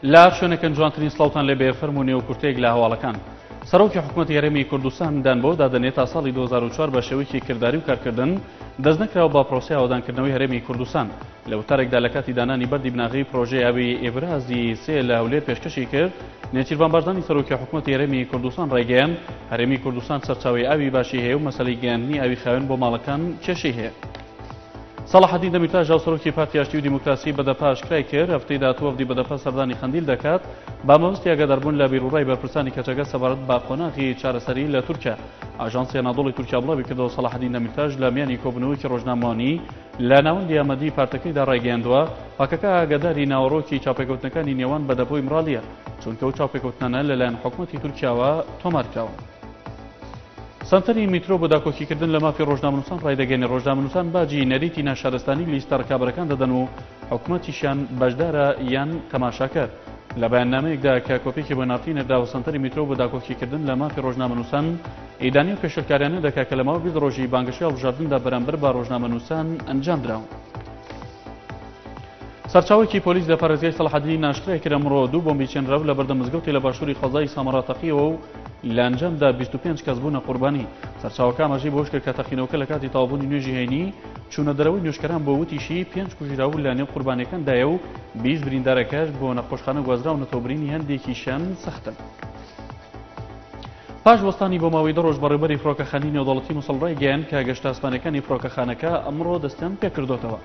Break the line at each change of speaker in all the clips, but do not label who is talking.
لا شوێنەکەن جوانترین سڵاوتان لێبێ فەرموو نێوکورتەیەک لە هەواڵەکان. سەرۆکی حکوومەتی هەرێمی کوردستان دان بۆ دادەنێت تا ساڵی 2004 بە شێوەیەکی کردداری و کارکردن دەست نەکراوە با پرۆسی ئاوادانکردنەوەی هەرێمی کوردستان. لە وتارێکدا لە کاتی دانانی بەردی بناغی پرۆژەی ئاوی ئێڤرازی سێ لە هەولێر پێشکەشی کرد. نێچیروان بارزانی سەرۆکی حکوومەتی هەرێمی کوردستان ڕایگەیاند هەرێمی کوردستان سەرچاوەی ئاوی باشی هەیە و مەسەلەی گەیاندنی ئاوی خاوێن بۆ ماڵەکان کێشەی هەیە. سەلاحەدین دەمیرتاش سەرۆکی پارتی ئاشتی و دیموکراسی بەدەپا ئاشکرای کرد هەفتەی داهاتوو وەفدی بەدەپا سەردانی خەندیل دەکات با مەبەستی ئاگاداربوون لە بیرروڕای بەرپرسانی کەچەگە سەبارەت بە قۆناغی چارەسەری لە تورکیا. ئاژانسی ئەنادۆڵی تورکیا بڵاوی کردەوە سەلاحەدین دەمیرتاش لە میانی کۆبوونەوەیەکی ڕۆژنامەوانی لە ناوەندی ئامەدی پارتەکەیدا ڕایگەیاندووە پاکەکە ئاگاداری ناوەڕۆکی چاوپێکەوتنەکانی نێوان بەدەپۆی مراڵیە چونکە ئەو چاوپێکەوتنانە لەلایەن حکوومەتی تورکیاوە تۆمارکراوە. سنتەری میترۆ بۆ داکۆکیکردن لە مافی ڕۆژنامەنووسان ڕایدەگەێنێ. ڕۆژنامەنووسان باجی نەریتی ناشارستانی لیستە ڕکابەرەکان دەدەن و حکوومەتیشیان بەشدارە یان تەماشاکەر. لە بەیاننامەیەکدا کە کۆپێکی بۆ ناوتی نەرداوە سنتەری میترۆ بۆ داکۆکیکردن لە مافی ڕۆژنامەنووسان ئیدانی و پێشکاریانە دەکات کە لە ماوە 20 ڕۆژی بانگەشەی هەڵبژاردندا بەرامبەر با ڕۆژنامەنووسان ئەنجام دراون. سەرچاوێکی پۆلیس لە پارێزگای سەلاحەدین ناشکرای کرد ئەمڕۆ دوو بۆمبی چێنراو لە بەردەم مزگەوتی لە باشووری خەزای سامەڕاتەقیەوە و لە ئەنجامدا 25 کەس بوونە قوربانی. سەرچاوەکە ئاماژەی بۆش کرد کە تەقینەوەکە لە کاتی تەواوبوونی نوێژی هەینی چوونە دەرەوەی نوێژکەران بۆ وتیشی 5 کوژراو لە نێو قوربانیەکاندایە و 20 بریندارەکەش بۆ نەخۆشخانە گوازراونە تۆبرینی هەندێکیشیان سەختن. پاش وەستانی بۆ ماوەی 2 ڕۆژ بەڕێوەبەری فڕۆکەخانەی نێودەوڵەتی مووسڵ ڕایگەیاند کە گەشتە ئاسمانیەکانی فڕۆکەخانەکە ئەمڕۆ دەستیان پێکردوتەوە.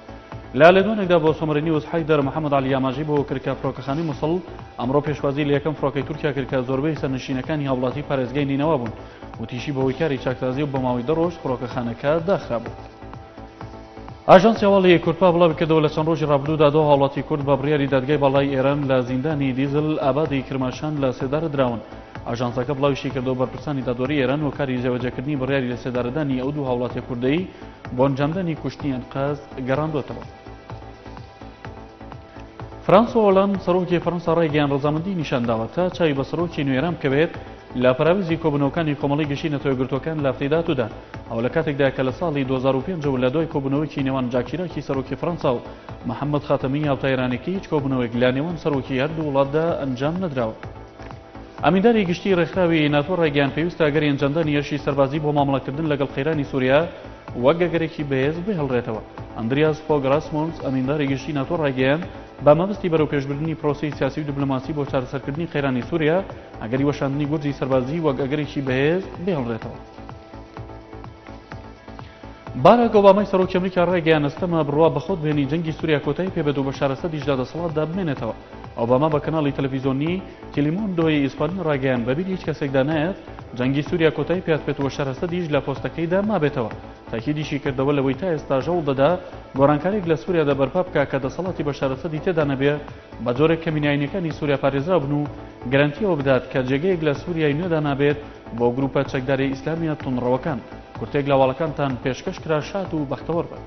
لە لێدوانێکدا بۆ سۆمرێنی وزحای دەر محەممەد عەلی ئاماژەی بۆ کرد کە فڕۆکەخانەی مووسڵ ئەمڕۆ پێشوازی لە یەکەم فڕۆکەی تورکیا کرد کە زۆربەی سەرنشینەکانی هاوڵاتی پارێزگای نینەوە بوون. وتیشی بەهۆی کاری چاکسازی و بە ماوەی 2 ڕۆژ فڕۆکەخانەکە داخرا بوو. ئاژانسی هەواڵی کورتپا بڵاوی کردەوە لە چەند ڕۆژی ڕابردوودا دۆ هاوڵاتی کورد بە بڕیاری دادگای باڵای ئێران لە زیندانی دیزل ئابادی کرماشان لە سێدارە دراون. ئاژانسەکە بڵاویشی کردەوە بەرپرسانی دادوەری ئێران و کاری جێبەجێکردنی بڕیاری لە سێدارەدانی ئەو دوو هاوڵاتی کوردەی بۆ ئەنجامدانی کوشتنی ئەنقاز گەڕاندوێتەوە. فرانسۆ هۆڵاند سەرۆکی فەرەنسا ڕایگەیاند ڕەزامەندی نیشانداوە تا چاوی بە سەرۆکی نوێران بکەوێت لە پراویزی کۆبوونەوەکانی کۆمەڵی گەشتە نەتەوەیەکگرتوەکان لە هەفتەی داهاتوودا. ئەو لە کاتێکدا کە لە ساڵی 2005 و لە دوای کۆبوونەوەیەکی نێوان جاکیراکی سەرۆکی فەرەنسا و محەممەد خاتەمی هاوتایرانێکی هیچ کۆبوونەوەیەک لە نێوان سەرۆکی هەردوو وڵاتدا ئەنجام نەدراوە. ئەمینداری گشتی ڕێکخراوی ناتۆ ڕایگەیاند پێویستە ئەگەری ئەنجامدانی هێرشی سەربازی بۆ مامەڵەکردن لەگەڵ قەیرانی سووریا وەک گەگەرێکی بەهێز بهێڵڕێتەوە. ئەندریاس فۆگ راسمۆنس ئەمینداری گشتی ناتۆ ڕایگەیاند با مەبەستی بەرەو پێشبردننی پرۆسی سیاسی و دیپلۆماسی بۆ چارەسەرکردنی قەیرانی سووریا ئەگەری وەشاندنی گورجی سەربازی وەک ئەگەرێکی بەهێز بهێڵڕێتەوە. باراک ئۆبامای سەرۆکی ئەمریکا ڕایگەیاند ئەستەمە بڕوا بەخۆت بهێنی جەنگی سووریا کۆتایی پێبێت و بە شارەسەدیشدا دەسەڵاتدا بمێنێتەوە. ئۆباما بە کەناڵی تەلەڤیزۆنی تیلیمۆندۆی ئیسپانی ڕایگەیاند بەبیری هیچ کەسێکدا نایەت جەنگی سووریا کۆتایی پێات بێتەوە شارەسەدیش لە پۆستەکەیدا مابێتەوە. تاکیدیشی کردەوە لەوەی تا ئێستا ژەوڵ دەدا گۆڕانکاریێک لە سووریا بەرپا بکات کە دەسەڵاتی بە شارەسەدی تێدا نەبێ بە جۆرێک کە میناینەکانی سووریا پارێزرا بن و گەرانتیەوە بدات کە جێگەیەک لە سووریای نوێدا نابێت بۆ گروپە چەکداری ئیسلامیە تونڕەوەکان. کورتێک لە هەواڵەکانتان پێشکەش کرا شاد و بەختەوەر بن.